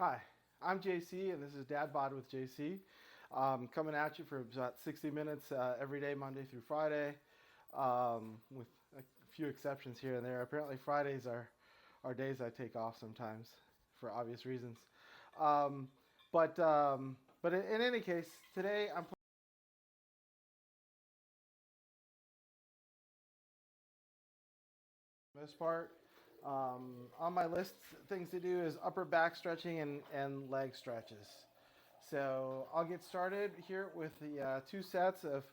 Hi, I'm JC, and this is dadbodwithjc. Coming at you for about 60 minutes every day, Monday through Friday, with a few exceptions here and there. Apparently, Fridays are days I take off sometimes for obvious reasons. Um, but in any case, today I'm most part. On my list, things to do is upper back stretching and leg stretches. So I'll get started here with the 2 sets of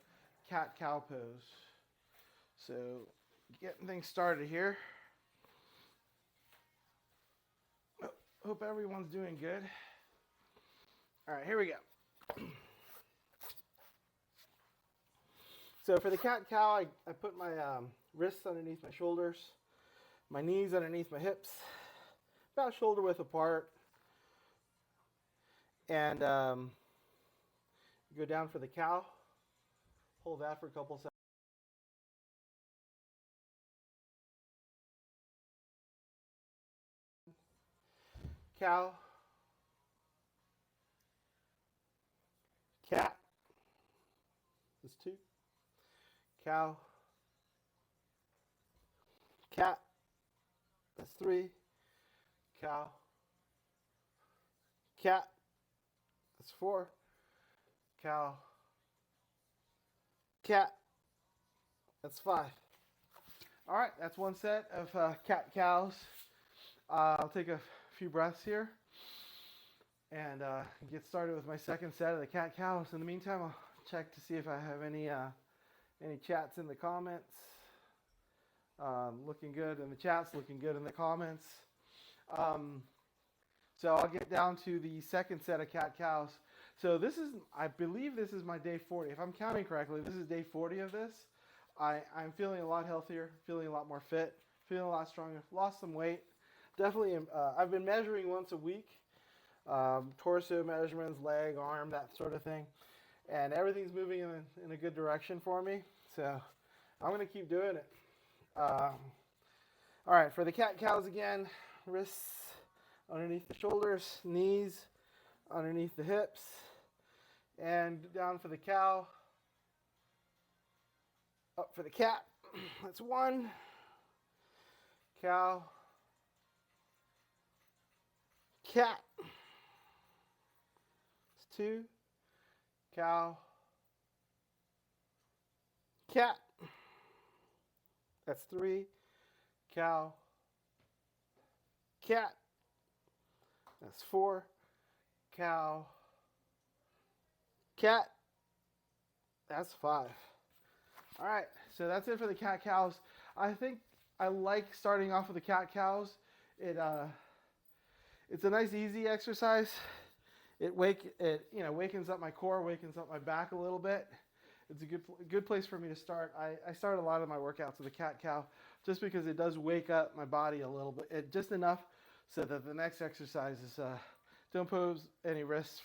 cat-cow pose. So getting things started here. Hope everyone's doing good. All right, here we go. So for the cat-cow, I put my wrists underneath my shoulders, my knees underneath my hips, about shoulder width apart, and go down for the cow. Hold that for a couple seconds. Cow, cat, that's 2. Cow, cat, that's 3. Cow, cat, that's 4. Cow, cat, that's 5. All right, that's one set of cat-cows. I'll take a few breaths here and get started with my second set of the cat-cows. In the meantime, I'll check to see if I have any chats in the comments. Looking good in the chats, looking good in the comments. So I'll get down to the second set of cat-cows. So I believe this is my day 40. If I'm counting correctly, this is day 40 of this. I'm feeling a lot healthier, feeling a lot more fit, feeling a lot stronger, lost some weight. Definitely, I've been measuring once a week, torso measurements, leg, arm, that sort of thing. And everything's moving in a good direction for me. So I'm going to keep doing it. All right, for the cat-cows again, wrists underneath the shoulders, knees underneath the hips, and down for the cow, up for the cat. That's 1. Cow, cat. That's 2. Cow, cat. That's 3. Cow, cat. That's 4. Cow, cat. That's 5. All right, so that's it for the cat-cows. I think I like starting off with the cat-cows. It's a nice, easy exercise. It wakens up my core, wakens up my back a little bit. It's a good place for me to start. I start a lot of my workouts with a cat-cow just because it does wake up my body a little bit, just enough so that the next exercise is don't pose any risks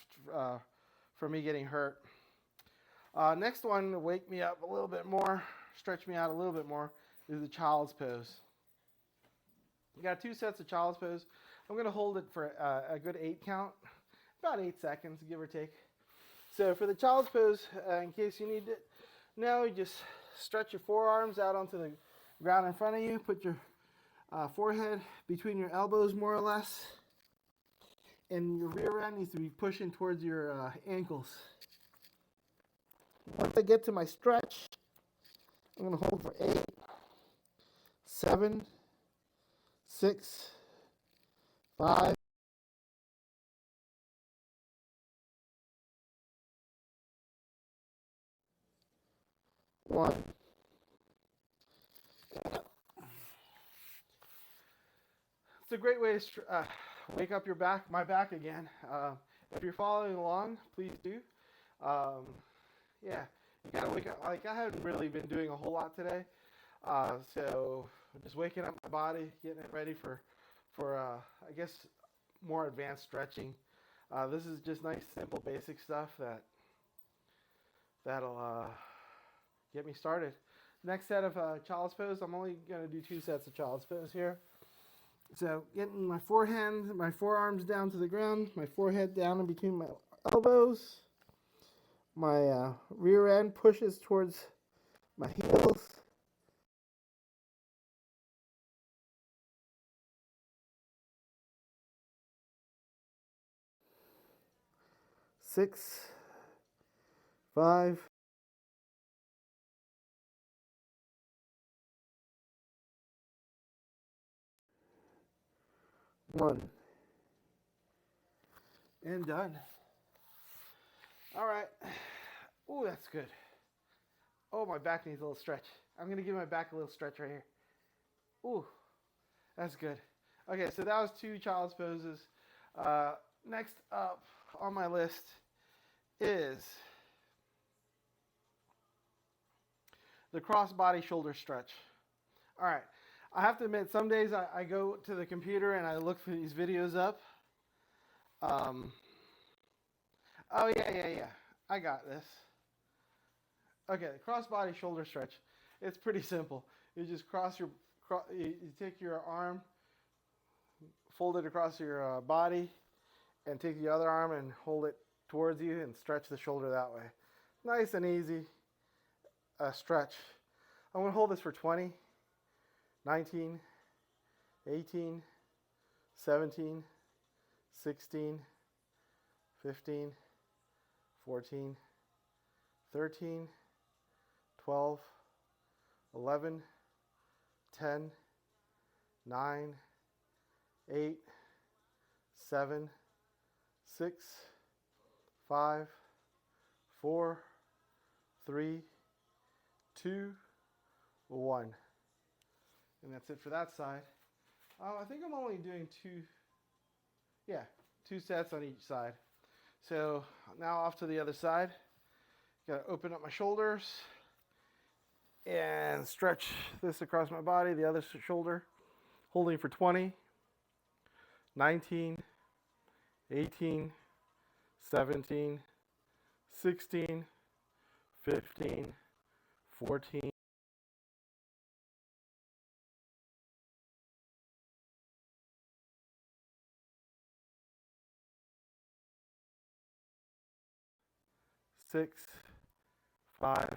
for me getting hurt. Next one to wake me up a little bit more, stretch me out a little bit more, is the child's pose. We got 2 sets of child's pose. I'm going to hold it for a good 8 count, about 8 seconds, give or take. So for the child's pose, in case you need it, now you just stretch your forearms out onto the ground in front of you. Put your forehead between your elbows, more or less, and your rear end needs to be pushing towards your ankles. Once I get to my stretch, I'm going to hold for 8, 7, 6, 5, 1. It's a great way to wake up my back again. If you're following along, please do. Yeah, you gotta wake up. Like, I haven't really been doing a whole lot today, so I'm just waking up my body, getting it ready for I guess more advanced stretching. This is just nice, simple, basic stuff that'll get me started. Next set of child's pose. I'm only gonna do 2 sets of child's pose here. So getting my forehand, my forearms down to the ground, my forehead down in between my elbows. My rear end pushes towards my heels. Six, five, one, and done. All right. Oh, that's good. Oh, my back needs a little stretch. I'm going to give my back a little stretch right here. Ooh, that's good. Okay, so that was 2 child's poses. Next up on my list is the cross-body shoulder stretch. All right. I have to admit, some days I go to the computer and I look for these videos up. Oh, yeah. I got this. Okay, cross-body shoulder stretch. It's pretty simple. You just you take your arm, fold it across your body, and take the other arm and hold it towards you and stretch the shoulder that way. Nice and easy stretch. I'm going to hold this for 20, 19, 18, 17, 16, 15, 14, 13, 12, 11, 10, 9, 8, 7, 6, 5, 4, 3, 2, 1. And that's it for that side. I think I'm only doing 2 sets on each side. So now off to the other side. Got to open up my shoulders and stretch this across my body, the other shoulder, holding for 20, 19, 18, 17, 16, 15, 14, 6, 5.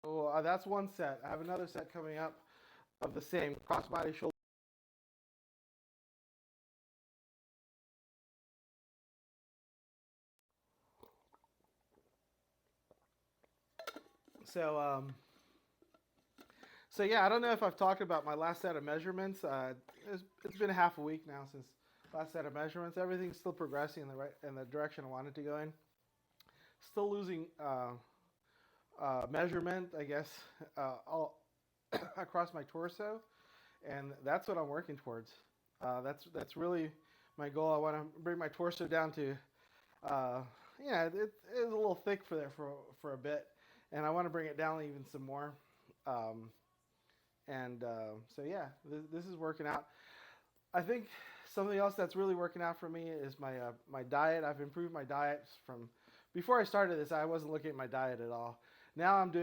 Oh, that's one set. I have another set coming up of the same cross-body shoulder. So yeah, I don't know if I've talked about my last set of measurements. It's been half a week now since last set of measurements. Everything's still progressing in the direction I wanted to go in. Still losing measurement, I guess, all across my torso, and that's what I'm working towards. That's really my goal. I want to bring my torso down to, it is a little thick for a bit, and I want to bring it down even some more. So yeah, this is working out. I think something else that's really working out for me is my diet. I've improved my diet from before I started this. I wasn't looking at my diet at all. Now I'm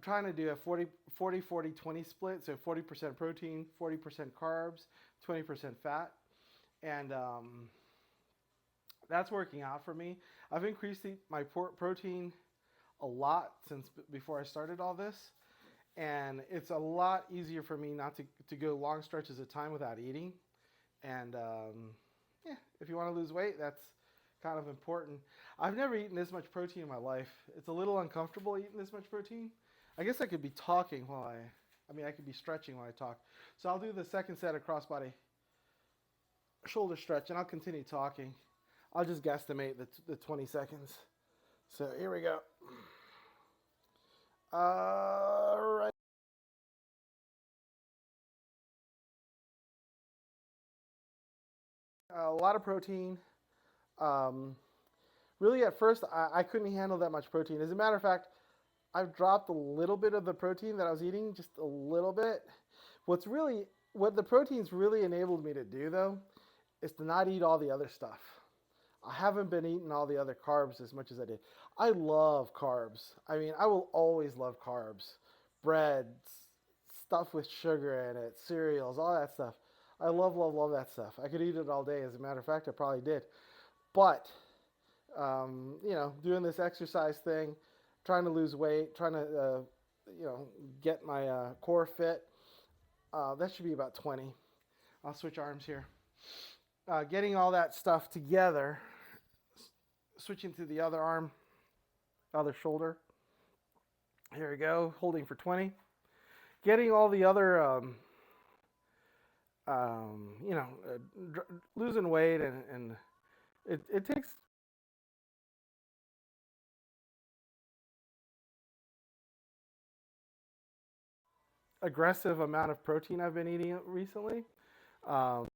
trying to do a 40-40-20 split. So 40% protein, 40% carbs, 20% fat, and that's working out for me. I've increased my protein a lot since before I started all this. And it's a lot easier for me not to go long stretches of time without eating. And if you want to lose weight, that's kind of important. I've never eaten this much protein in my life. It's a little uncomfortable eating this much protein. I guess I could be talking I could be stretching while I talk. So I'll do the second set of crossbody shoulder stretch, and I'll continue talking. I'll just guesstimate the 20 seconds. So here we go. All right. A lot of protein. Really, at first, I couldn't handle that much protein. As a matter of fact, I've dropped a little bit of the protein that I was eating, just a little bit. What the proteins really enabled me to do, though, is to not eat all the other stuff. I haven't been eating all the other carbs as much as I did. I love carbs. I mean, I will always love carbs. Bread, stuff with sugar in it, cereals, all that stuff. I love, love, love that stuff. I could eat it all day. As a matter of fact, I probably did. But, doing this exercise thing, trying to lose weight, trying to, get my core fit, that should be about 20. I'll switch arms here. Getting all that stuff together, switching to the other arm, other shoulder. Here we go, holding for 20. Getting all the other, losing weight, and it takes aggressive amount of protein I've been eating recently. Um,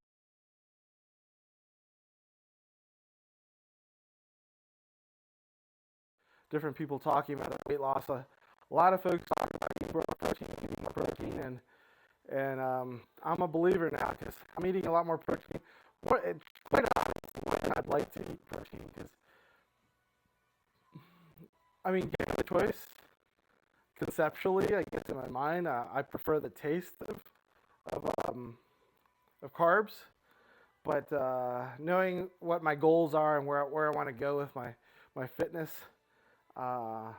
Different people talking about weight loss. A lot of folks talk about eating more protein, and I'm a believer now because I'm eating a lot more protein. It's quite honestly, I'd like to eat protein because, I mean, given the choice, conceptually, I guess in my mind, I prefer the taste of, um, of carbs. But knowing what my goals are and where I want to go with my fitness, uh,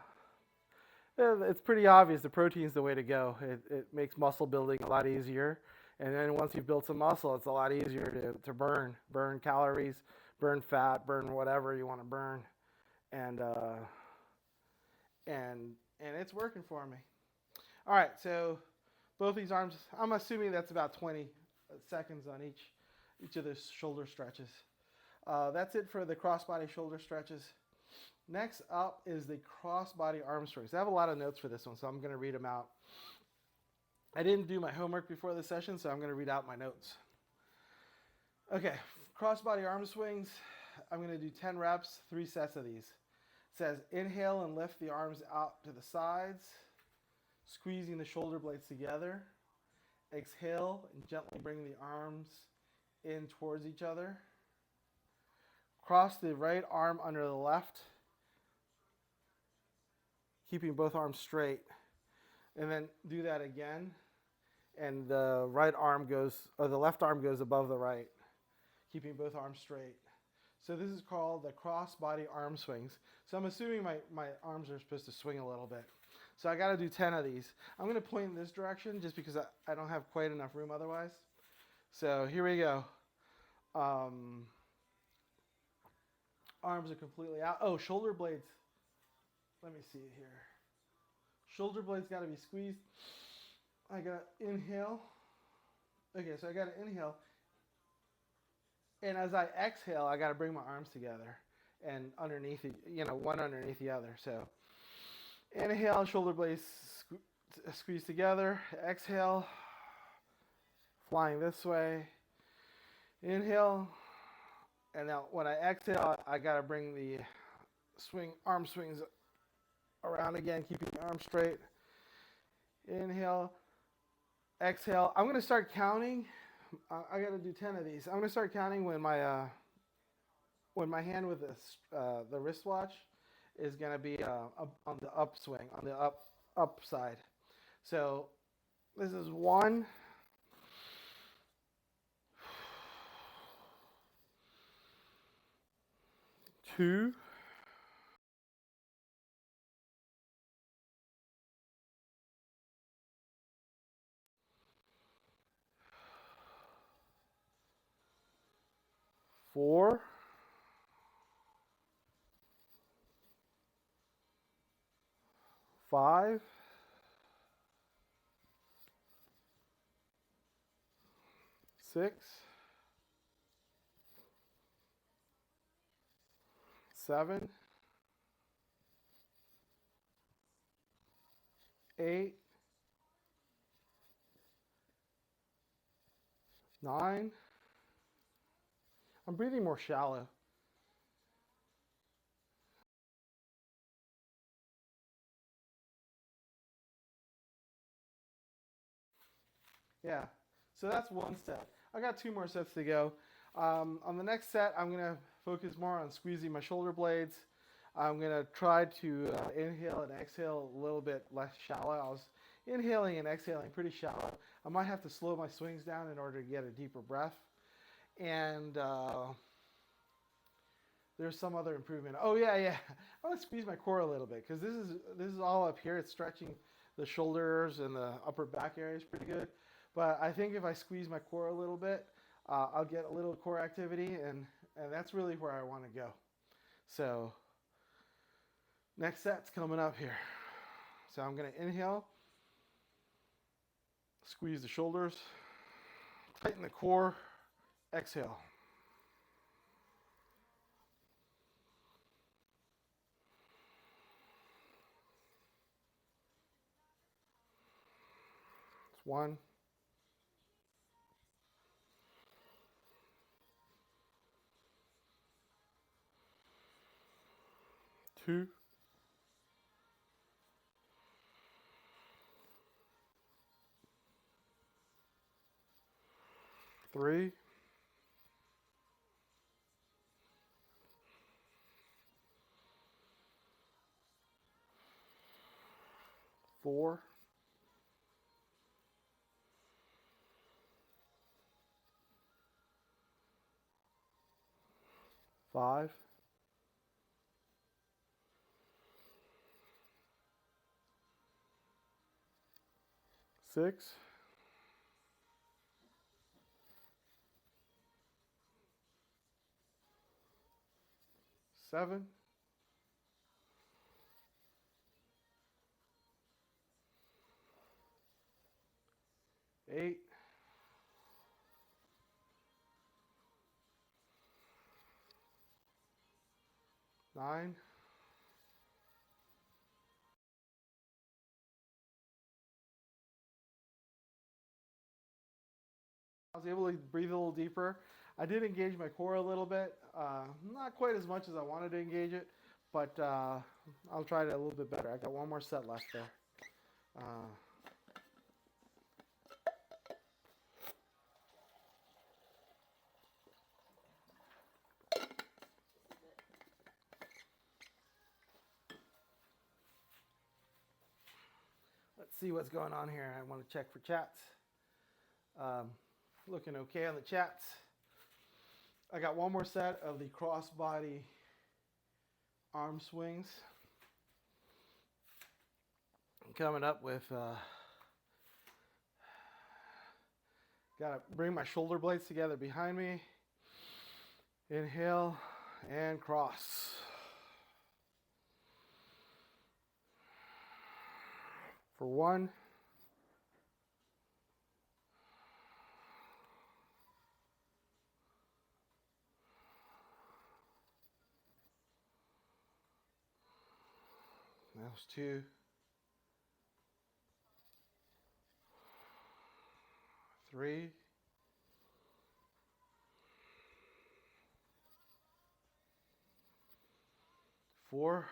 it's pretty obvious the protein is the way to go. It makes muscle building a lot easier. And then once you've built some muscle, it's a lot easier to burn calories, burn fat, burn whatever you want to burn. And, and it's working for me. All right, so both these arms, I'm assuming that's about 20 seconds on each of those shoulder stretches. That's it for the crossbody shoulder stretches. Next up is the crossbody arm swings. I have a lot of notes for this one, so I'm going to read them out. I didn't do my homework before the session, so I'm going to read out my notes. Okay, crossbody arm swings. I'm going to do 10 reps, 3 sets of these. It says inhale and lift the arms out to the sides, squeezing the shoulder blades together. Exhale and gently bring the arms in towards each other. Cross the right arm under the left, keeping both arms straight. And then do that again. And the left arm goes above the right, keeping both arms straight. So this is called the cross-body arm swings. So I'm assuming my arms are supposed to swing a little bit. So I got to do 10 of these. I'm going to point in this direction just because I don't have quite enough room otherwise. So here we go. Arms are completely out. Oh, shoulder blades. Let me see here. Shoulder blades got to be squeezed. I got to inhale. Okay, so I got to inhale. And as I exhale, I got to bring my arms together and underneath, one underneath the other. So inhale, shoulder blades squeeze together. Exhale, flying this way. Inhale. And now when I exhale, I got to bring the arm swings around again, keeping the arms straight. Inhale, exhale. I'm going to start counting. I got to do 10 of these. I'm going to start counting when my hand with the wristwatch is going to be on the upswing, on the up side. So this is 1, 2, 4, 5, 6, 7, 8, 9. I'm breathing more shallow. Yeah, so that's one set. I got 2 more sets to go. On the next set, I'm going to focus more on squeezing my shoulder blades. I'm going to try to inhale and exhale a little bit less shallow. I was inhaling and exhaling pretty shallow. I might have to slow my swings down in order to get a deeper breath. And there's some other improvement. Oh yeah. I want to squeeze my core a little bit because this is all up here. It's stretching the shoulders and the upper back areas pretty good. But I think if I squeeze my core a little bit, I'll get a little core activity, and that's really where I want to go. So next set's coming up here. So I'm going to inhale, squeeze the shoulders, tighten the core, exhale. It's 1, 2, 3, 4, 5, 6, 7, 8, 9, I was able to breathe a little deeper. I did engage my core a little bit, not quite as much as I wanted to engage it, but I'll try it a little bit better. I got one more set left there. Let's see what's going on here. I want to check for chats. Looking okay on the chats. I got one more set of the crossbody arm swings. I'm coming up with, gotta bring my shoulder blades together behind me. Inhale and cross. For 1. That was 2. 3. 4.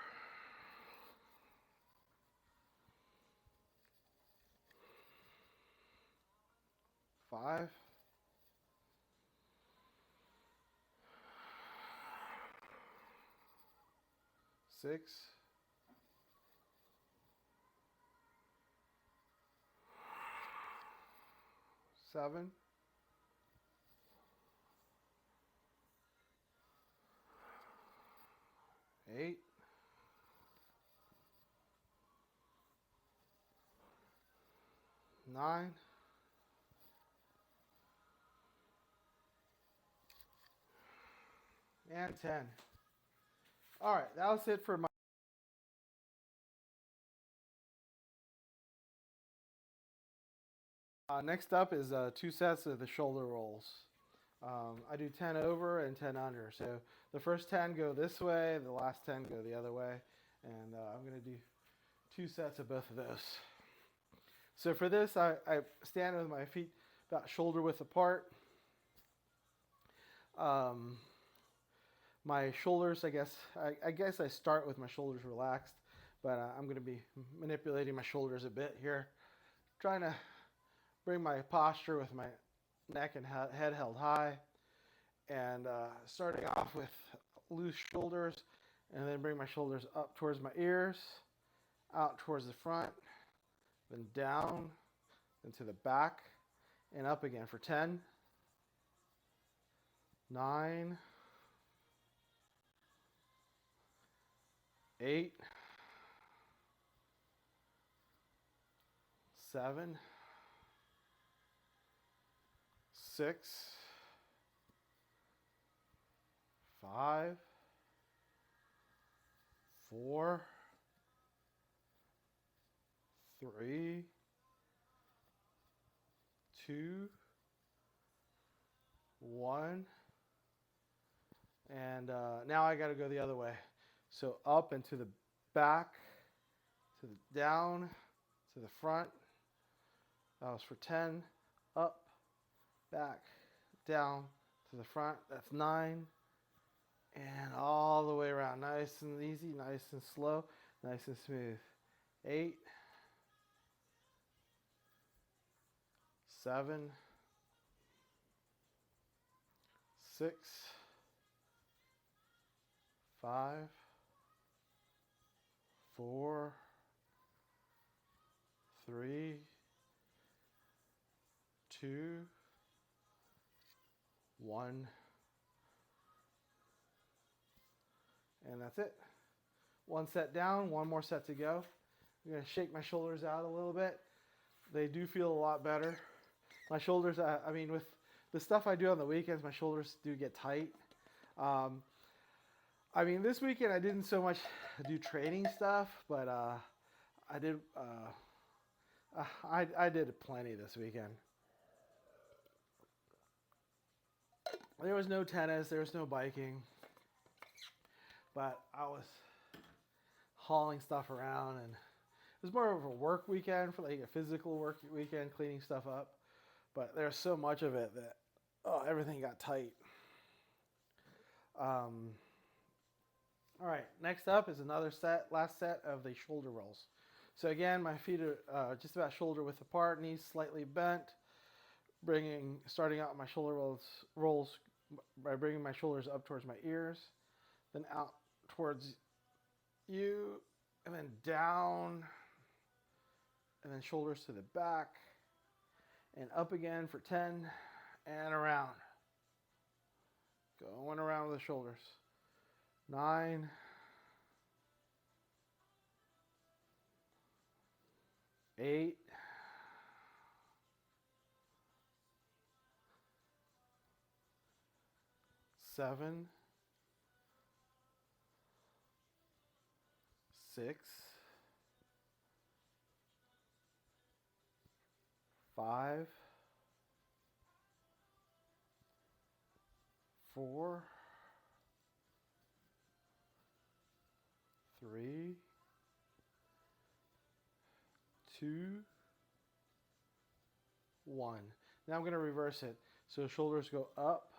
5. 6. 7. 8. 9. And 10. All right, that was it for my next up is 2 sets of the shoulder rolls. I do 10 over and 10 under. So the first 10 go this way, the last 10 go the other way. And I'm going to do 2 sets of both of those. So for this, I stand with my feet about shoulder width apart. My shoulders, I guess I start with my shoulders relaxed, but I'm going to be manipulating my shoulders a bit here, trying to bring my posture with my neck and head held high, and starting off with loose shoulders And then bring my shoulders up towards my ears, out towards the front, then down, into the back, and up again for 10, 9, 8, 7, 6, 5, 4, 3, 2, 1. And now I got to go the other way. So up and to the back, to the down, to the front. That was for 10. Up, back, down, to the front. That's 9. And all the way around. Nice and easy, nice and slow, nice and smooth. 8, 7, 6, 5, 4, 3, 2, 1. And that's it. One set down, one more set to go. I'm going to shake my shoulders out a little bit. They do feel a lot better. My shoulders, I mean, with the stuff I do on the weekends, my shoulders do get tight. I mean, this weekend I didn't so much do training stuff, but I did plenty this weekend. There was no tennis, there was no biking, but I was hauling stuff around, and it was more of a work weekend, for like a physical work weekend, cleaning stuff up. But there's so much of it that everything got tight. All right, next up is another set, last set of the shoulder rolls. So again, my feet are just about shoulder width apart, knees slightly bent, starting out my shoulder rolls by bringing my shoulders up towards my ears, then out towards you, and then down, and then shoulders to the back, and up again for 10, and around. Going around with the shoulders. 9, 8, 7, 6, 5, 4, 3, 2, 1. Now I'm going to reverse it. So shoulders go up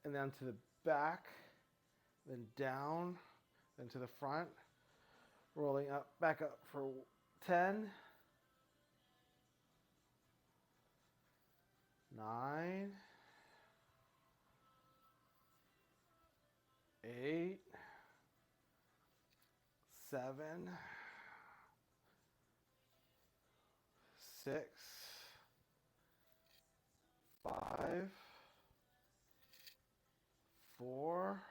and then to the back, then down, then to the front, rolling up, back up for 10, 9, 8, 7, 6, 5, 4,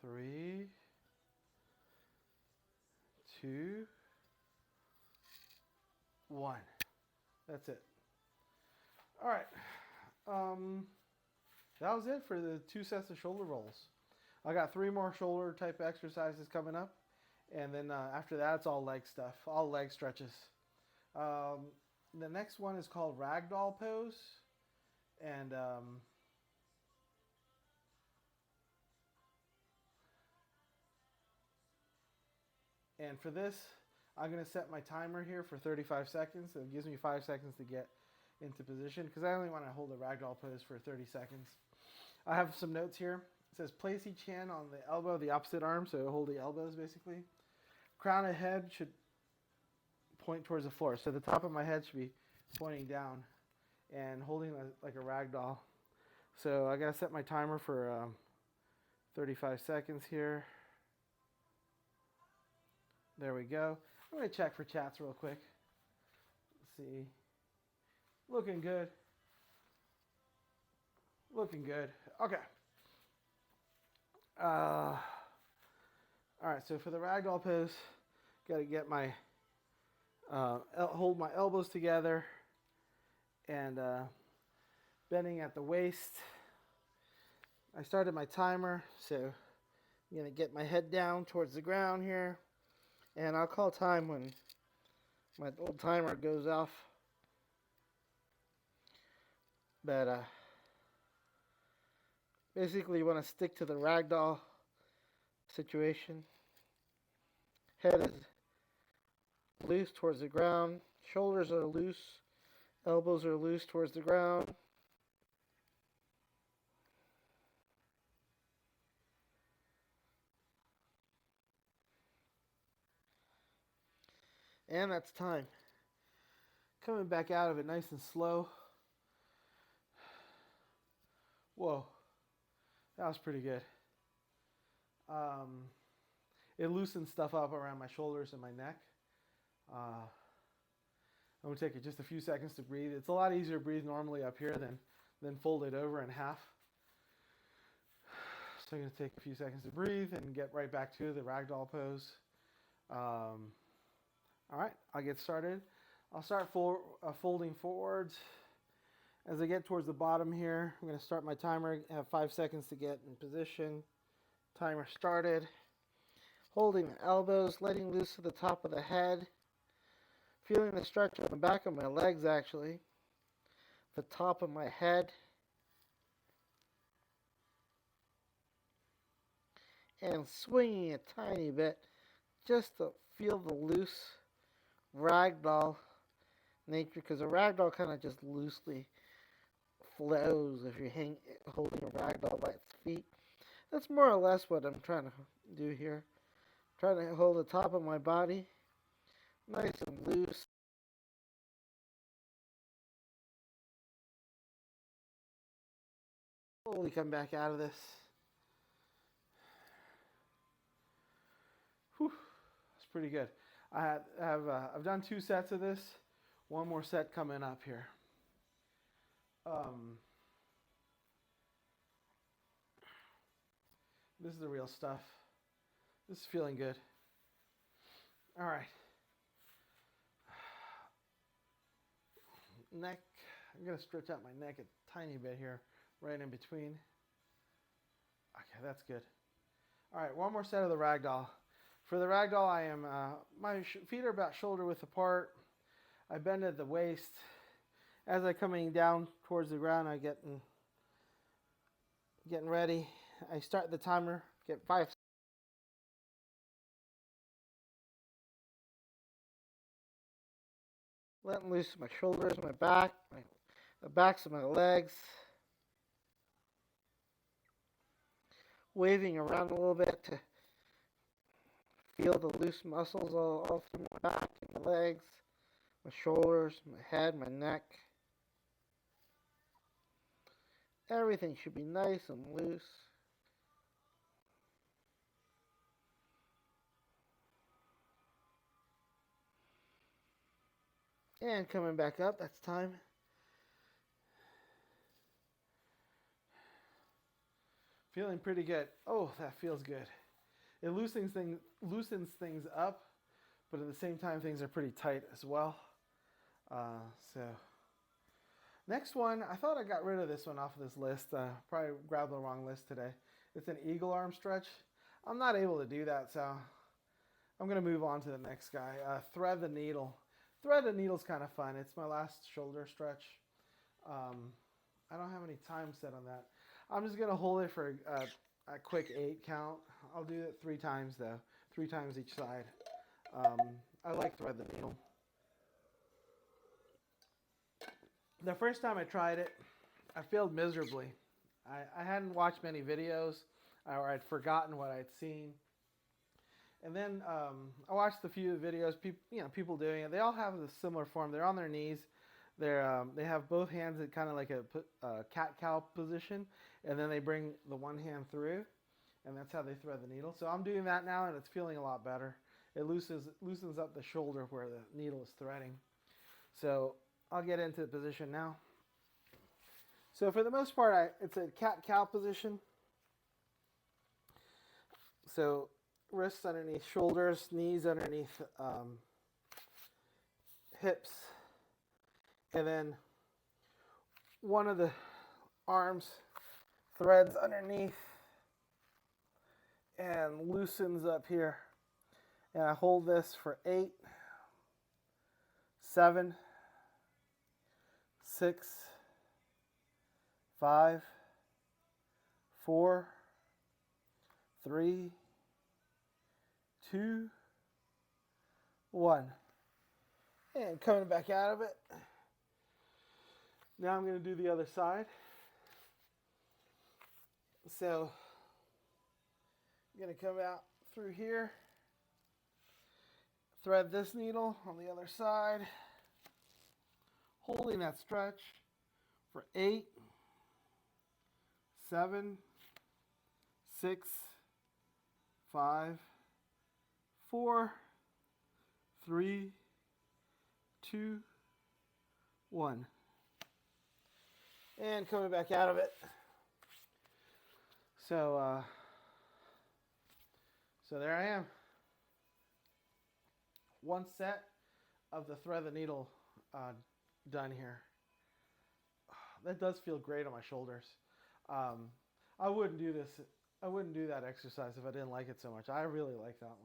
3, 2, 1. That's it. All right. That was it for the 2 sets of shoulder rolls. I got 3 more shoulder type exercises coming up. And then after that, it's all leg stuff, all leg stretches. The next one is called Ragdoll Pose. And for this, I'm going to set my timer here for 35 seconds. So it gives me 5 seconds to get into position because I only want to hold a ragdoll pose for 30 seconds. I have some notes here. It says place each hand on the elbow of the opposite arm, so hold the elbows basically. Crown of head should point towards the floor. So the top of my head should be pointing down and holding like a ragdoll. So I got to set my timer for 35 seconds here. There we go. I'm going to check for chats real quick. Let's see. Looking good. Looking good. Okay. All right, so for the ragdoll pose, got to get my, hold my elbows together and bending at the waist. I started my timer, so I'm going to get my head down towards the ground here, and I'll call time when my old timer goes off. But basically you want to stick to the ragdoll situation. Head is loose towards the ground, shoulders are loose, elbows are loose towards the ground. And that's time. Coming back out of it nice and slow. Whoa, that was pretty good. It loosens stuff up around my shoulders and my neck. I'm going to take it just a few seconds to breathe. It's a lot easier to breathe normally up here than fold it over in half. So I'm going to take a few seconds to breathe and get right back to the ragdoll pose. All right, I'll get started. I'll start folding forwards. As I get towards the bottom here, I'm going to start my timer. I have 5 seconds to get in position. Timer started. Holding the elbows, letting loose to the top of the head. Feeling the stretch on the back of my legs, actually. The top of my head. And swinging a tiny bit just to feel the loose ragdoll nature, because a ragdoll kind of just loosely flows if you're holding a ragdoll by its feet. That's more or less what I'm trying to do here. Trying to hold the top of my body nice and loose. Slowly come back out of this. Whew, that's pretty good. I've done 2 sets of this. One more set coming up here. This is the real stuff. This is feeling good. All right. Neck. I'm going to stretch out my neck a tiny bit here, right in between. Okay, that's good. All right, one more set of the ragdoll. For the ragdoll, I am my feet are about shoulder width apart. I bend at the waist. As I'm coming down towards the ground, I getting ready. I start the timer. Get 5. Letting loose my shoulders, my back, the backs of my legs. Waving around a little bit to feel the loose muscles all through my back and my legs, my shoulders, my head, my neck. Everything should be nice and loose. And coming back up, that's time. Feeling pretty good. Oh, that feels good. It loosens things up, but at the same time, things are pretty tight as well. So next one, I thought I got rid of this one off of this list. Probably grabbed the wrong list today. It's an eagle arm stretch. I'm not able to do that, so I'm going to move on to the next guy. Thread the needle. Thread the needle's kind of fun. It's my last shoulder stretch. I don't have any time set on that. I'm just going to hold it for a quick 8 count. I'll do it 3 times though. 3 times each side. I like thread the needle. The first time I tried it, I failed miserably. I hadn't watched many videos, or I'd forgotten what I'd seen. And then I watched a few videos, people doing it. They all have a similar form. They're on their knees. They have both hands in kind of like a cat-cow position, and then they bring the one hand through, and that's how they thread the needle. So I'm doing that now, and it's feeling a lot better. It loosens up the shoulder where the needle is threading. So I'll get into the position now. So for the most part, it's a cat-cow position. So wrists underneath shoulders, knees underneath hips, and then one of the arms threads underneath and loosens up here. And I hold this for 8, 7, 6, 5, 4, 3, 2, 1. And coming back out of it. Now I'm going to do the other side. So I'm going to come out through here, thread this needle on the other side, holding that stretch for 8, 7, 6, 5, 4, 3, 2, 1. And coming back out of it. So there I am. One set of the thread the needle done here. That does feel great on my shoulders. I wouldn't do this. I wouldn't do that exercise if I didn't like it so much. I really like that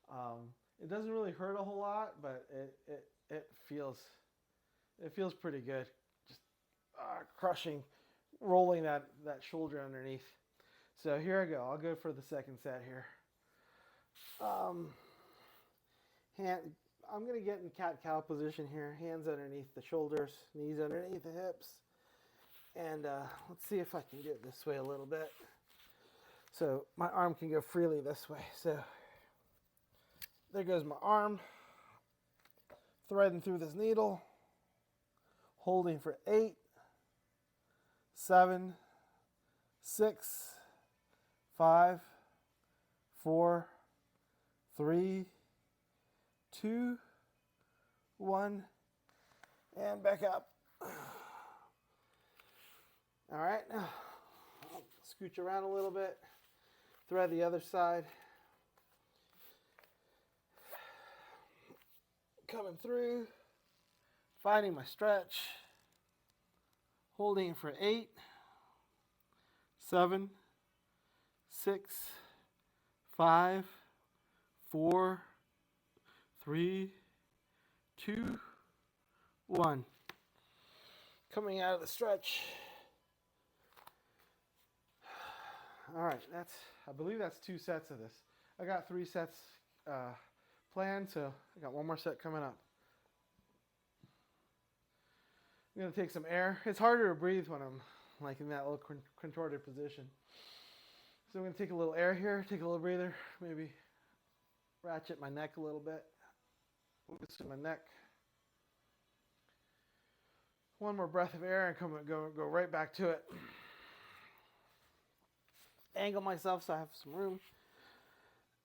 one. It doesn't really hurt a whole lot, but it feels pretty good. Just crushing, rolling that shoulder underneath. So here I go. I'll go for the second set here. I'm going to get in cat-cow position here. Hands underneath the shoulders, knees underneath the hips. And let's see if I can get this way a little bit. So my arm can go freely this way. So there goes my arm. Threading through this needle. Holding for 8, 7, 6, 5, 4, 3, 2, 1, and back up. All right, now I'll scooch around a little bit, thread the other side. Coming through, finding my stretch, holding for 8, 7, 6, 5, 4, 3, 2, 1. Coming out of the stretch. All right, I believe that's 2 sets of this. I got 3 sets planned, so I got 1 more set coming up. I'm going to take some air. It's harder to breathe when I'm like in that little contorted position. So I'm going to take a little air here, take a little breather, maybe ratchet my neck a little bit. Loosen my neck. 1 more breath of air and go right back to it. Angle myself so I have some room.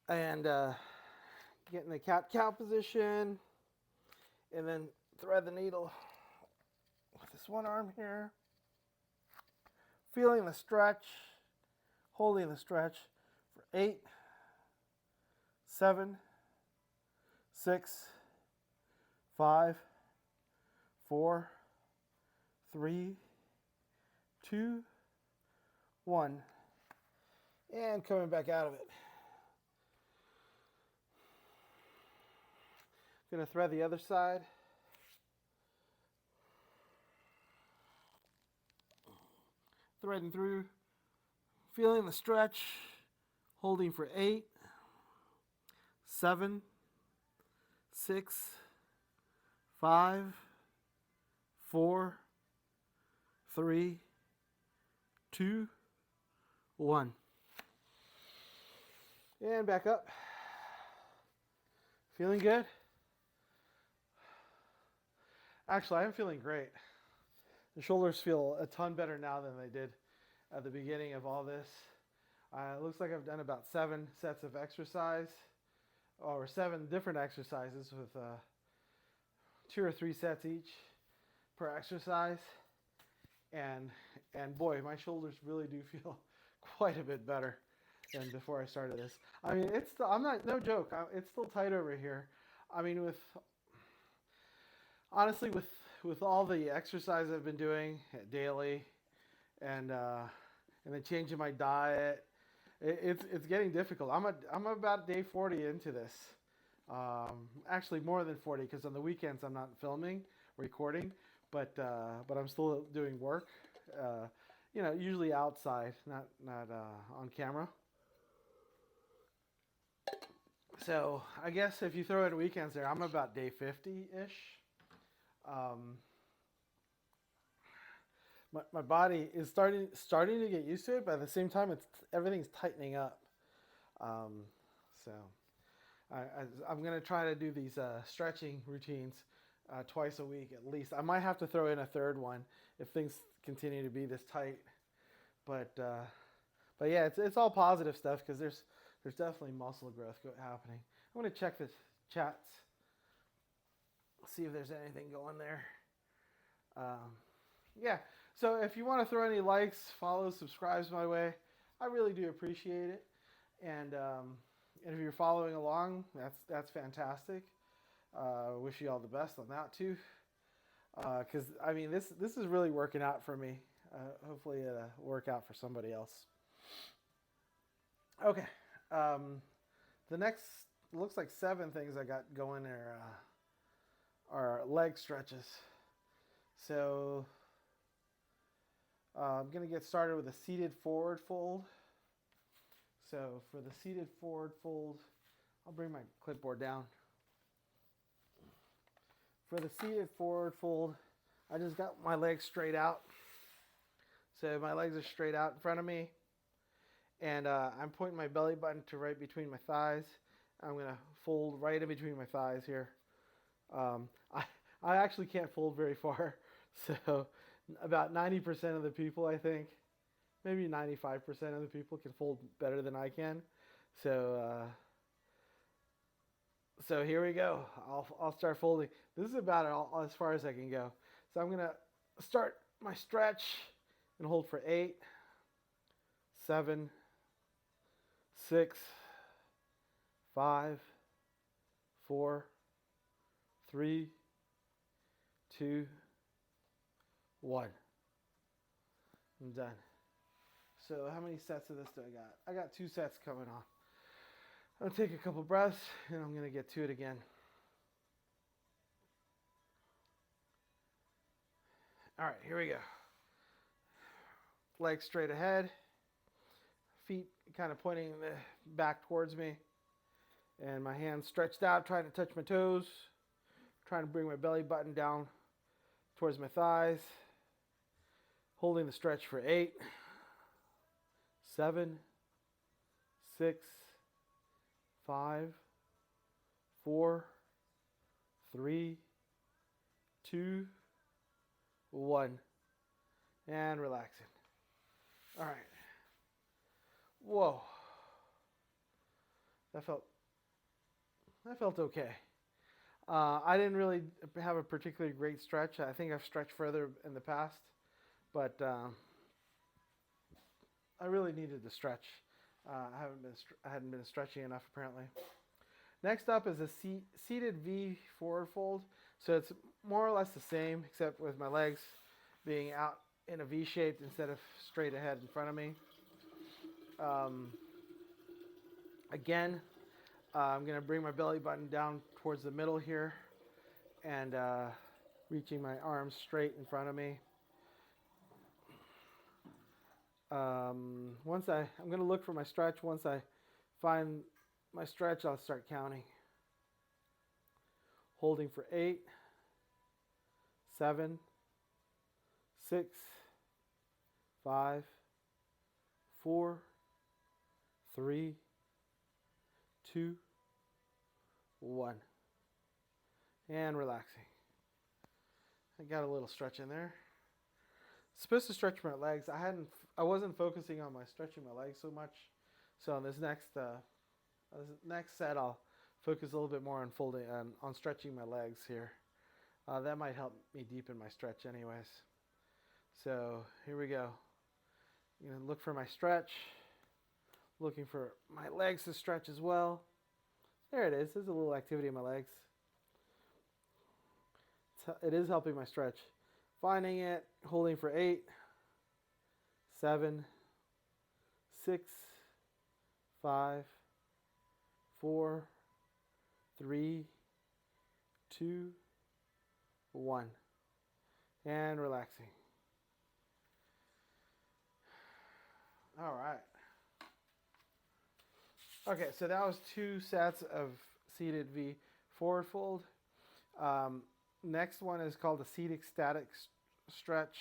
And get in the cat-cow position. And then thread the needle with this one arm here. Feeling the stretch. Holding the stretch for 8, 7, 6, 5, 4, 3, 2, 1. And coming back out of it. Going to thread the other side. Threading through. Feeling the stretch. Holding for 8, 7, 6, 5, 4, 3, 2, 1. And back up. Feeling good? Actually, I'm feeling great. The shoulders feel a ton better now than they did at the beginning of all this. It looks like I've done about 7 sets of exercise, or 7 different exercises with 2 or 3 sets each per exercise. And boy, my shoulders really do feel quite a bit better than before I started this. I mean, it's still, I'm not, no joke, it's still tight over here. I mean, honestly, with all the exercise I've been doing daily, and then changing my diet, it's getting difficult. I'm about day 40 into this. Actually, more than 40, because on the weekends I'm not filming, recording, but I'm still doing work. Usually outside, not on camera. So I guess if you throw in weekends there, I'm about day 50-ish. My body is starting to get used to it, but at the same time, everything's tightening up. So I'm going to try to do these stretching routines twice a week at least. I might have to throw in a third one if things continue to be this tight. But yeah, it's all positive stuff, because there's definitely muscle growth happening. I'm going to check the chats, see if there's anything going there. Yeah, so if you want to throw any likes, follows, subscribes my way, I really do appreciate it. And if you're following along, that's fantastic. Wish you all the best on that too. Because I mean, this is really working out for me. Hopefully it'll work out for somebody else. Okay. The next, looks like 7 things I got going there are leg stretches. So I'm going to get started with a seated forward fold. So for the seated forward fold, I'll bring my clipboard down. For the seated forward fold, I just got my legs straight out. So my legs are straight out in front of me. And I'm pointing my belly button to right between my thighs. I'm going to fold right in between my thighs here. I actually can't fold very far. So about 90% of the people, I think, maybe 95% of the people can fold better than I can. So here we go. I'll start folding. This is about as far as I can go. So I'm going to start my stretch and hold for 8, 7, 6, 5, 4, 3, 2, 1. I'm done. So how many sets of this do I got? I got 2 sets coming on. I'll take a couple breaths and I'm going to get to it again. All right, here we go. Legs straight ahead. Feet kind of pointing back towards me. And my hands stretched out, trying to touch my toes. Trying to bring my belly button down towards my thighs. Holding the stretch for 8, 7, 6, 5, 4, 3, 2, 1. And relaxing. All right. Whoa. That felt okay. I didn't really have a particularly great stretch. I think I've stretched further in the past, but I really needed to stretch. I hadn't been stretching enough apparently. Next up is a seated V forward fold. So it's more or less the same, except with my legs being out in a V shape instead of straight ahead in front of me. Again, I'm going to bring my belly button down towards the middle here and reaching my arms straight in front of me. I'm going to look for my stretch. Once I find my stretch, I'll start counting. Holding for 8, 7, 6, 5, 4, 3, 2, 1. And relaxing. I got a little stretch in there. Supposed to stretch my legs. I wasn't focusing on my stretching my legs so much So on this next set, I'll focus a little bit more on on stretching my legs here. That might help me deepen my stretch anyways. So here we go. I'm going to look for my stretch. Looking for my legs to stretch as well. There it is. There's a little activity in my legs. It is helping my stretch. Finding it, holding for 8, 7, 6, 5, 4, 3, 2, 1. And relaxing. All right. Okay, so that was 2 sets of seated V forward fold. Next one is called Acetic Static Stretch.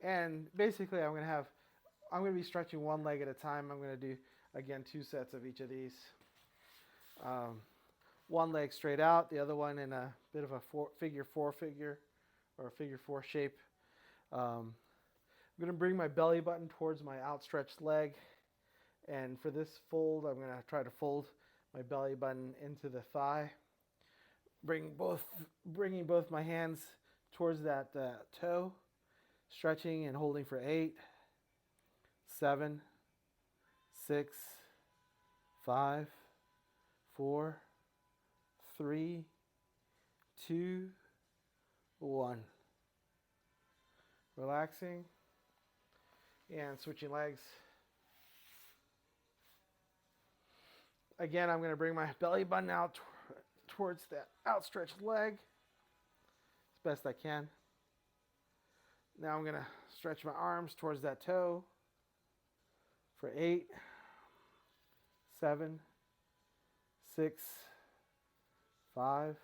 And basically I'm going to be stretching one leg at a time. I'm going to do, again, 2 sets of each of these. One leg straight out, the other one in a bit of a figure 4 shape. I'm going to bring my belly button towards my outstretched leg. And for this fold, I'm going to try to fold my belly button into the thigh. Bringing both my hands towards that toe. Stretching and holding for 8, 7, 6, 5, 4, 3, 2, 1. Relaxing and switching legs. Again, I'm going to bring my belly button out towards that outstretched leg as best I can. Now I'm going to stretch my arms towards that toe for 8, 7, 6, 5,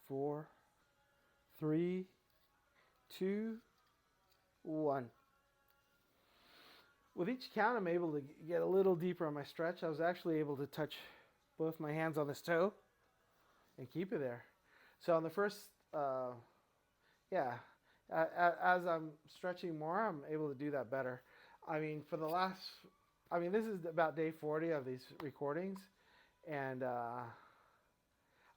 4, 3, 2, 1. With each count, I'm able to get a little deeper on my stretch. I was actually able to touch both my hands on this toe and keep it there. So on the first, as I'm stretching more, I'm able to do that better. I mean, this is about day 40 of these recordings, and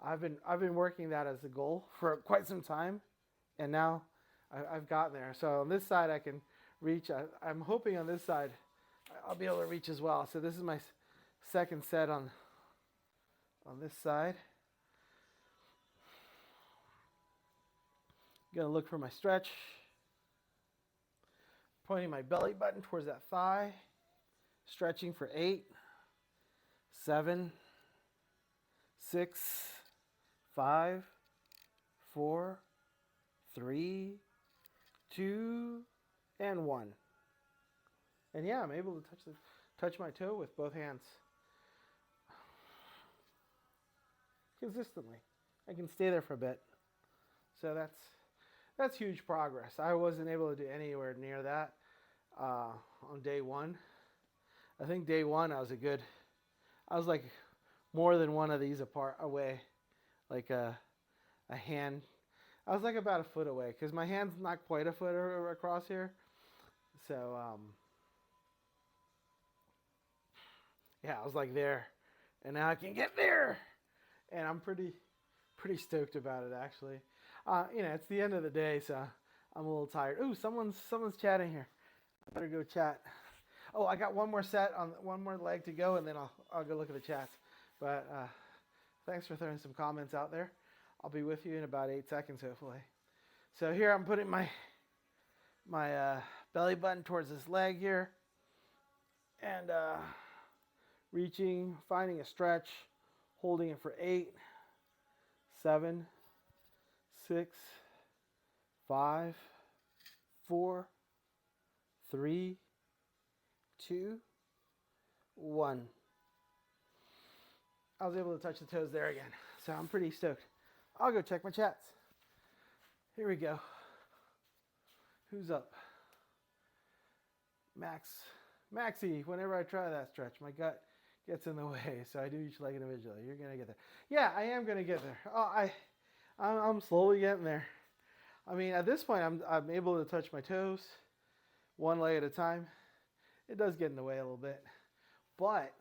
I've been working that as a goal for quite some time, and now I've gotten there. So on this side, I can reach. I'm hoping on this side I'll be able to reach as well. So this is my second set on this side. Gonna look for my stretch. Pointing my belly button towards that thigh. Stretching for 8, 7, 6, 5, 4, 3, 2, and 1. And yeah, I'm able to touch my toe with both hands consistently. I can stay there for a bit. So that's huge progress. I wasn't able to do anywhere near that on day 1. I think day 1 I was like more than one of these away, like a hand. I was like about a foot away because my hand's not quite a foot across here. So I was like there, and now I can get there, and I'm pretty stoked about it actually. It's the end of the day, so I'm a little tired. Ooh, someone's chatting here. I better go chat. Oh, I got one more set on one more leg to go, and then I'll go look at the chats. But thanks for throwing some comments out there. I'll be with you in about 8 seconds, hopefully. So here I'm putting my belly button towards this leg here, and reaching, finding a stretch, holding it for 8, 7, 6, 5, 4, 3, 2, 1. I was able to touch the toes there again, so I'm pretty stoked. I'll go check my chats. Here we go. Who's up? Maxie, whenever I try that stretch, my gut gets in the way, so I do each leg individually. You're going to get there. Yeah, I am going to get there. Oh, I'm slowly getting there. I mean, at this point, I'm able to touch my toes one leg at a time. It does get in the way a little bit, but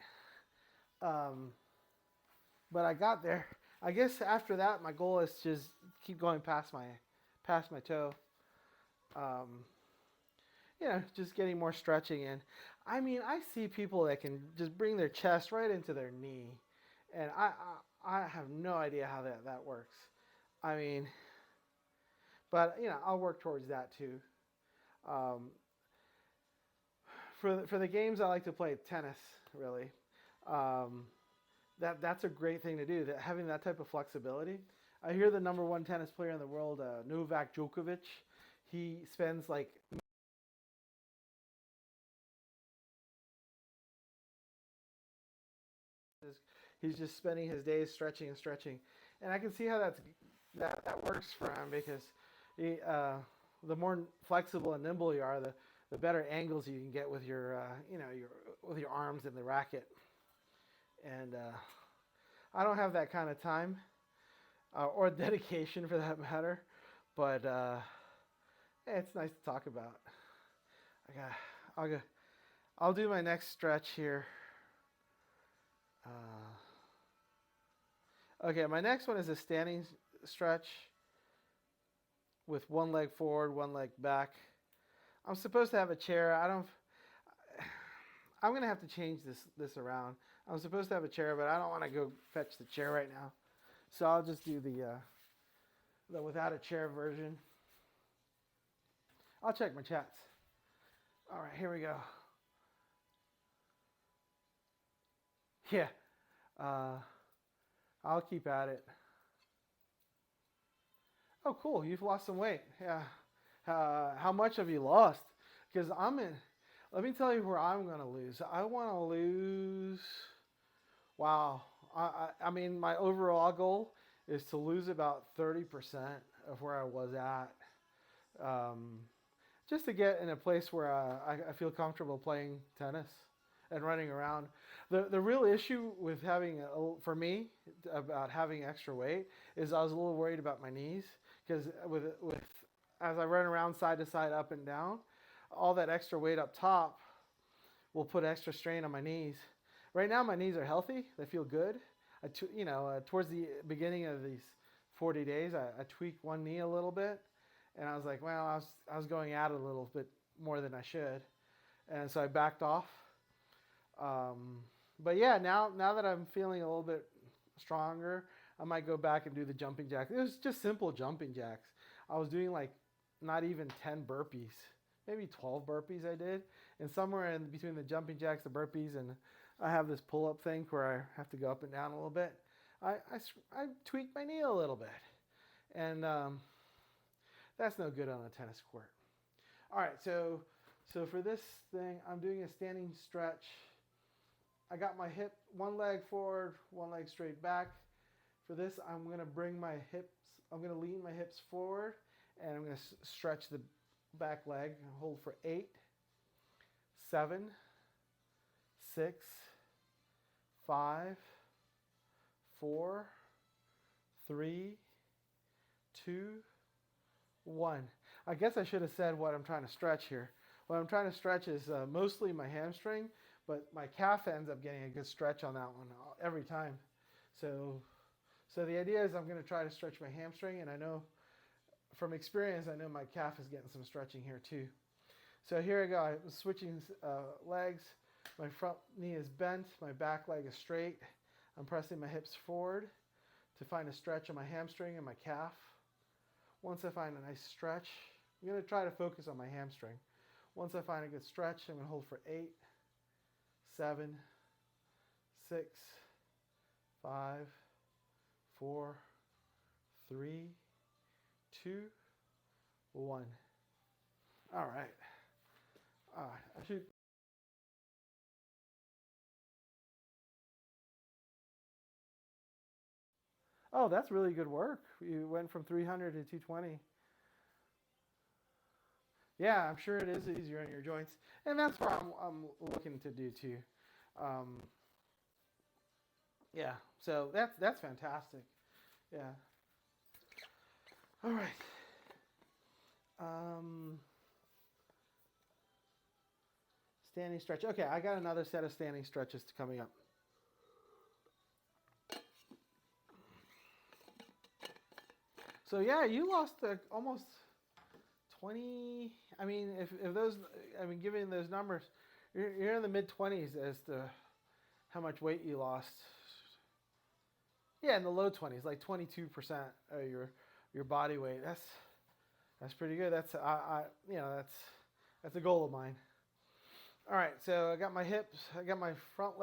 I got there. I guess after that, my goal is just keep going past my toe. Just getting more stretching in. I mean, I see people that can just bring their chest right into their knee, and I have no idea how that works. I mean, but I'll work towards that too. For the games, I like to play tennis. Really, that's a great thing to do. That having that type of flexibility. I hear the number one tennis player in the world, Novak Djokovic. He spends like he's just spending his days stretching and stretching, and I can see how that works for him because the more flexible and nimble you are, the better angles you can get with your with your arms and the racket. And I don't have that kind of time or dedication for that matter, but it's nice to talk about. I'll do my next stretch here. Okay, my next one is a standing stretch with one leg forward, one leg back. I'm supposed to have a chair. I'm gonna have to change this around. I'm supposed to have a chair, but I don't want to go fetch the chair right now. So I'll just do the without a chair version. I'll check my chats. All right, here we go. Yeah, I'll keep at it. Oh, cool. You've lost some weight. Yeah. How much have you lost? Because let me tell you where I'm going to lose. I want to lose, wow. I mean, my overall goal is to lose about 30% of where I was at. Just to get in a place where I feel comfortable playing tennis and running around. The real issue with for me, about having extra weight is I was a little worried about my knees because as I run around side to side, up and down, all that extra weight up top will put extra strain on my knees. Right now, my knees are healthy; they feel good. Towards the beginning of these 40 days, I tweaked one knee a little bit, and I was like, well, I was going at it a little bit more than I should, and so I backed off. But yeah, now that I'm feeling a little bit stronger, I might go back and do the jumping jacks. It was just simple jumping jacks. I was doing like not even 10 burpees, maybe 12 burpees I did. And somewhere in between the jumping jacks, the burpees, and I have this pull-up thing where I have to go up and down a little bit. I tweaked my knee a little bit. And that's no good on a tennis court. All right, so for this thing, I'm doing a standing stretch. I got my hip, one leg forward, one leg straight back. For this, I'm going to lean my hips forward, and I'm going to stretch the back leg and hold for 8, 7, 6, 5, 4, 3, 2, 1. I guess I should have said what I'm trying to stretch here. What I'm trying to stretch is mostly my hamstring, but my calf ends up getting a good stretch on that one every time. So the idea is I'm going to try to stretch my hamstring, and I know from experience, I know my calf is getting some stretching here too. So here I go. I'm switching legs. My front knee is bent. My back leg is straight. I'm pressing my hips forward to find a stretch on my hamstring and my calf. Once I find a nice stretch, I'm going to try to focus on my hamstring. Once I find a good stretch, I'm going to hold for 8, 7, 6, 5, 4, 3, 2, 1. All right. I should. Oh, that's really good work. You went from 300 to 220. Yeah, I'm sure it is easier on your joints, and that's what I'm looking to do too. Um, yeah, so that's fantastic. Yeah. All right. Um, Standing stretch. Okay, I got another set of standing stretches coming up. So yeah, you lost almost 20. I mean, if those, I mean, given those numbers, you're in the mid-20s as to how much weight you lost. Yeah, in the low 20s, like 22% of your body weight. That's pretty good. That's that's a goal of mine. All right, so I got my hips, I got my front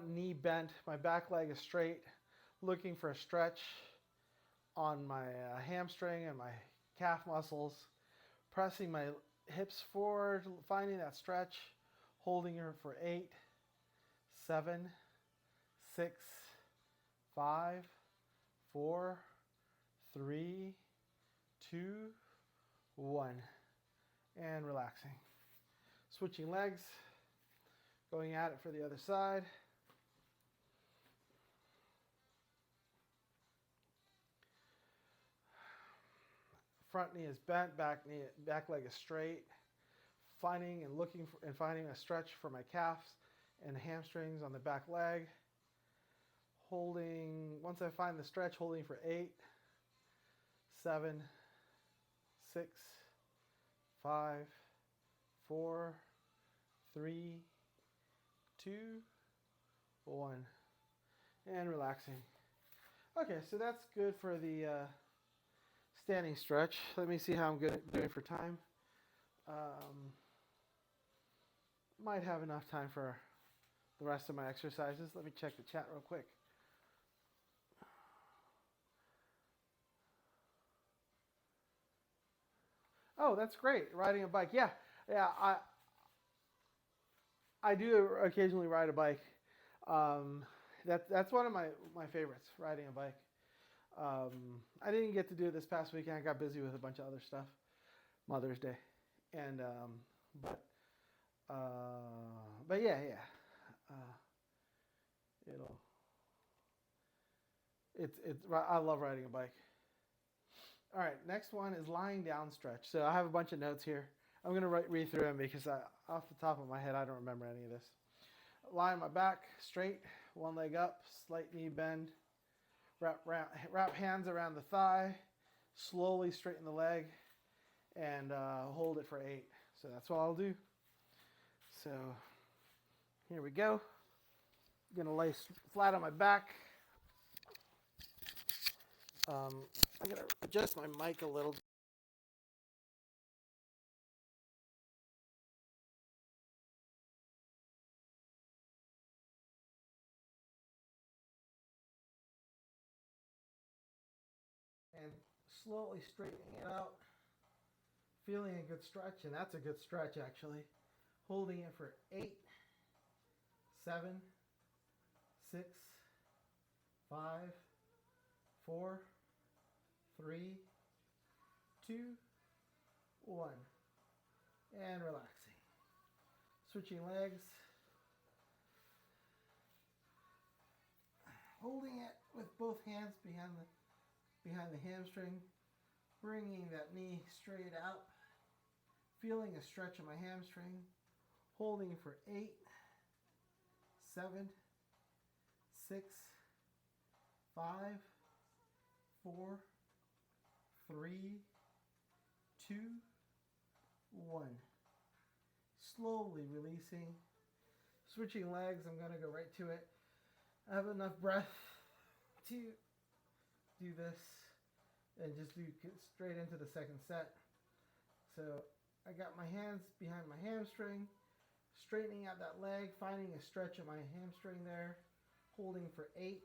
knee bent, my back leg is straight, looking for a stretch on my hamstring and my calf muscles, pressing my hips forward, finding that stretch, holding her for 8, 7, 6, 5, 4, 3, 2, 1, and relaxing. Switching legs, going at it for the other side. Front knee is bent, back leg is straight. Finding a stretch for my calves and hamstrings on the back leg. Holding, once I find the stretch, holding for 8, 7, 6, 5, 4, 3, 2, 1, and relaxing. Okay, so that's good for the standing stretch. Let me see how I'm doing for time. Might have enough time for the rest of my exercises. Let me check the chat real quick. Oh, that's great. Riding a bike. Yeah. I do occasionally ride a bike. That's one of my favorites, riding a bike. I didn't get to do it this past weekend. I got busy with a bunch of other stuff, Mother's Day, and but yeah. I love riding a bike. All right, next one is lying down stretch. So I have a bunch of notes here. I'm going to read through them because off the top of my head, I don't remember any of this. Lie on my back, straight, one leg up, slight knee bend. Wrap hands around the thigh, slowly straighten the leg, and hold it for 8. So that's what I'll do. So here we go. I'm going to lay flat on my back. I'm going to adjust my mic a little. And slowly straightening it out. Feeling a good stretch, and that's a good stretch actually. Holding it for 8, 7, 6, 5, 4, 3, 2, 1, and relaxing. Switching legs. Holding it with both hands behind the hamstring, bringing that knee straight out, feeling a stretch in my hamstring, holding for 8, 7, 6, 5, 4, 3, 2, 1. Slowly releasing. Switching legs, I'm going to go right to it. I have enough breath to do this and just do straight into the second set. So I got my hands behind my hamstring, straightening out that leg, finding a stretch of my hamstring there, holding for 8,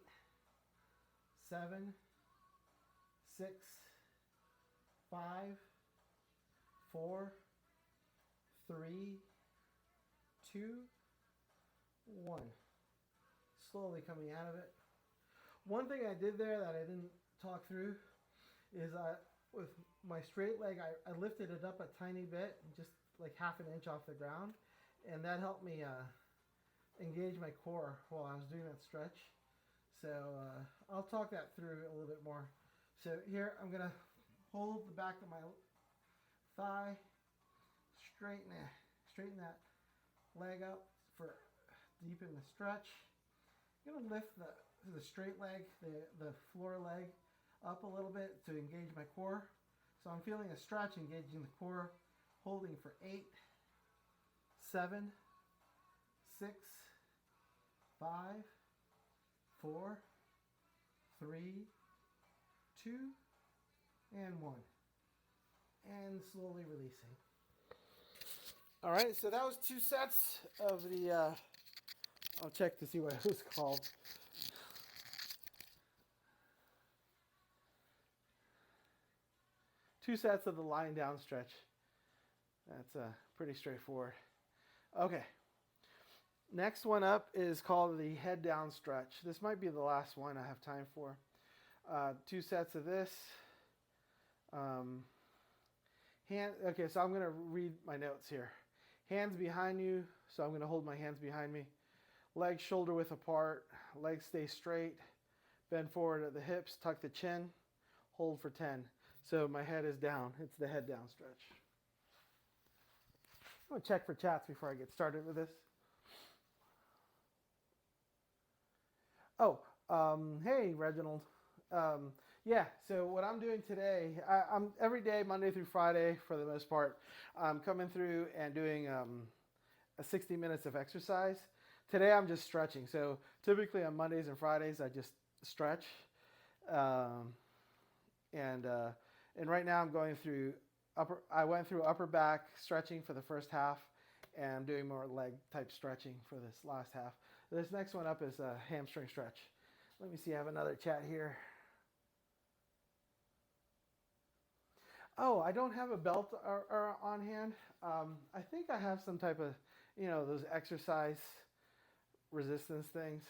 7, 6, 5, 4, 3, 2, 1. Slowly coming out of it. One thing I did there that I didn't talk through is with my straight leg, I lifted it up a tiny bit, just like half an inch off the ground, and that helped me engage my core while I was doing that stretch. So I'll talk that through a little bit more. So here I'm going to hold the back of my thigh, Straighten that leg up for deepen the stretch. I'm going to lift the straight leg, the floor leg up a little bit to engage my core. So I'm feeling a stretch engaging the core, holding for 8, 7, 6, 5, 4, 3, 2, and 1. And slowly releasing. All right, so that was 2 sets of the, I'll check to see what it was called. Two sets of the lying down stretch. That's pretty straightforward. Okay. Next one up is called the head down stretch. This might be the last one I have time for. 2 sets of this. Okay, so I'm going to read my notes here. Hands behind you, so I'm going to hold my hands behind me. Legs shoulder width apart. Legs stay straight. Bend forward at the hips. Tuck the chin. Hold for 10. So my head is down. It's the head down stretch. I'm going to check for chats before I get started with this. Oh, hey, Reginald. Yeah, so what I'm doing today, I'm every day, Monday through Friday, for the most part, I'm coming through and doing a 60 minutes of exercise. Today I'm just stretching. So typically on Mondays and Fridays, I just stretch. And right now I'm going through I went through upper back stretching for the first half, and I'm doing more leg type stretching for this last half. This next one up is a hamstring stretch. Let me see, I have another chat here. Oh, I don't have a belt on hand. I think I have some type of, those exercise resistance things.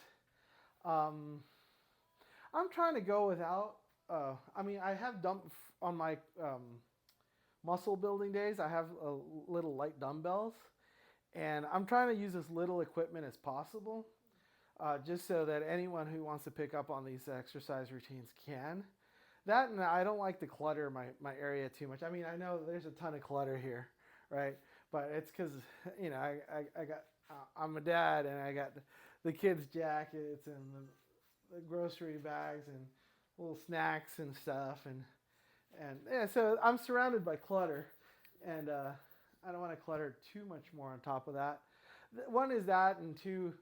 I'm trying to go without. I have on my muscle building days, I have little light dumbbells, and I'm trying to use as little equipment as possible, just so that anyone who wants to pick up on these exercise routines can. That, and I don't like to clutter my area too much. I mean, I know there's a ton of clutter here, right? But it's because, I'm a dad, and I got the kids' jackets and the grocery bags and little snacks and stuff, and yeah, so I'm surrounded by clutter, and I don't want to clutter too much more on top of that. One is that, and two,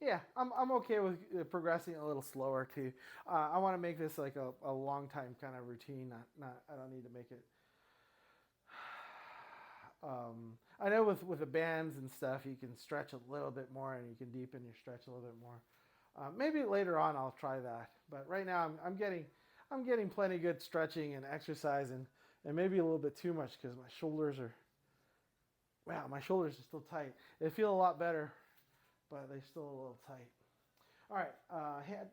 yeah, I'm okay with progressing a little slower too. I want to make this like a long time kind of routine. I don't need to make it. I know with the bands and stuff, you can stretch a little bit more, and you can deepen your stretch a little bit more. Maybe later on I'll try that, but right now I'm getting plenty good stretching and exercise, and maybe a little bit too much because my shoulders are still tight. They feel a lot better, but they're still a little tight. All right,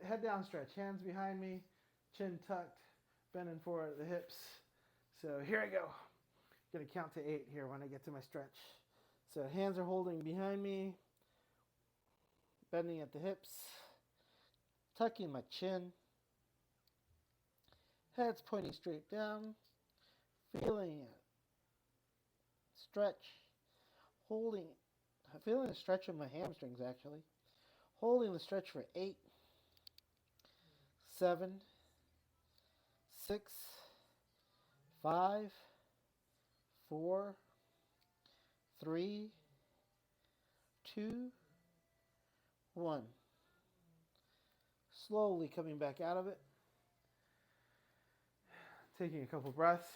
head down stretch. Hands behind me, chin tucked, bending forward at the hips. So here I go. I'm going to count to 8 here when I get to my stretch. So hands are holding behind me, bending at the hips, tucking my chin, head's pointing straight down, feeling it. Stretch, holding it. Feeling the stretch of my hamstrings, actually. Holding the stretch for 8, 7, 6, 5, 4, 3, 2, 1. Slowly coming back out of it. Taking a couple breaths.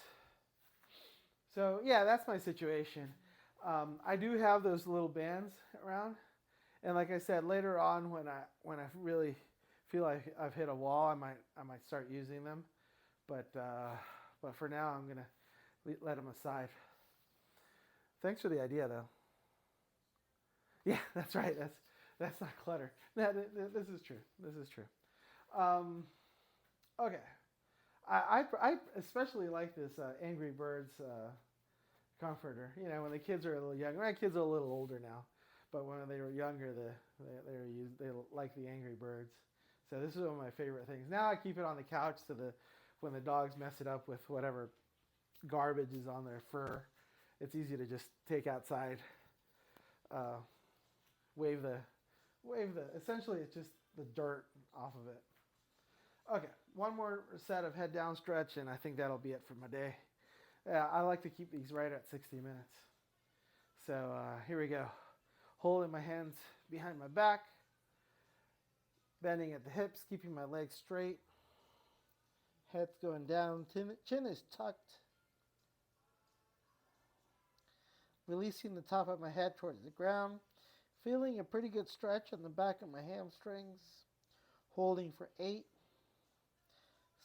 So yeah, that's my situation. I do have those little bands around, and like I said, later on when I really feel like I've hit a wall, I might start using them. But for now, I'm gonna let them aside. Thanks for the idea, though. Yeah, that's right. That's not clutter. This is true. This is true. Okay. I especially like this Angry Birds comforter. When the kids are a little younger. My kids are a little older now, but when they were younger, they like the Angry Birds. So this is one of my favorite things. Now I keep it on the couch so when the dogs mess it up with whatever garbage is on their fur, it's easy to just take outside, wave the, essentially it's just the dirt off of it. Okay, one more set of head down stretch, and I think that'll be it for my day. Yeah, I like to keep these right at 60 minutes. So here we go. Holding my hands behind my back, bending at the hips, keeping my legs straight. Head's going down, chin is tucked. Releasing the top of my head towards the ground. Feeling a pretty good stretch on the back of my hamstrings. Holding for 8,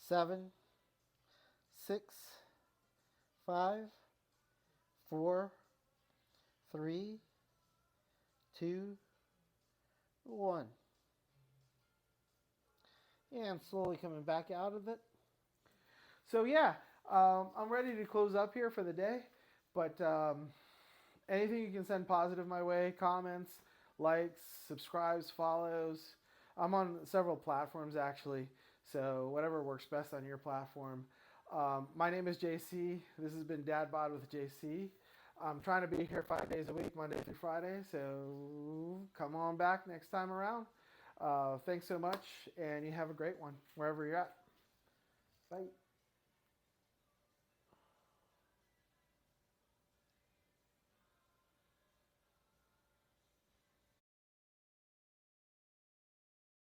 7, 6, 5, 4, 3, 2, 1. And slowly coming back out of it. So yeah, I'm ready to close up here for the day. But anything you can send positive my way, comments, likes, subscribes, follows. I'm on several platforms actually, so whatever works best on your platform. My name is JC. This has been Dad Bod with JC. I'm trying to be here 5 days a week, Monday through Friday, so come on back next time around. Thanks so much, and you have a great one wherever you're at. Bye.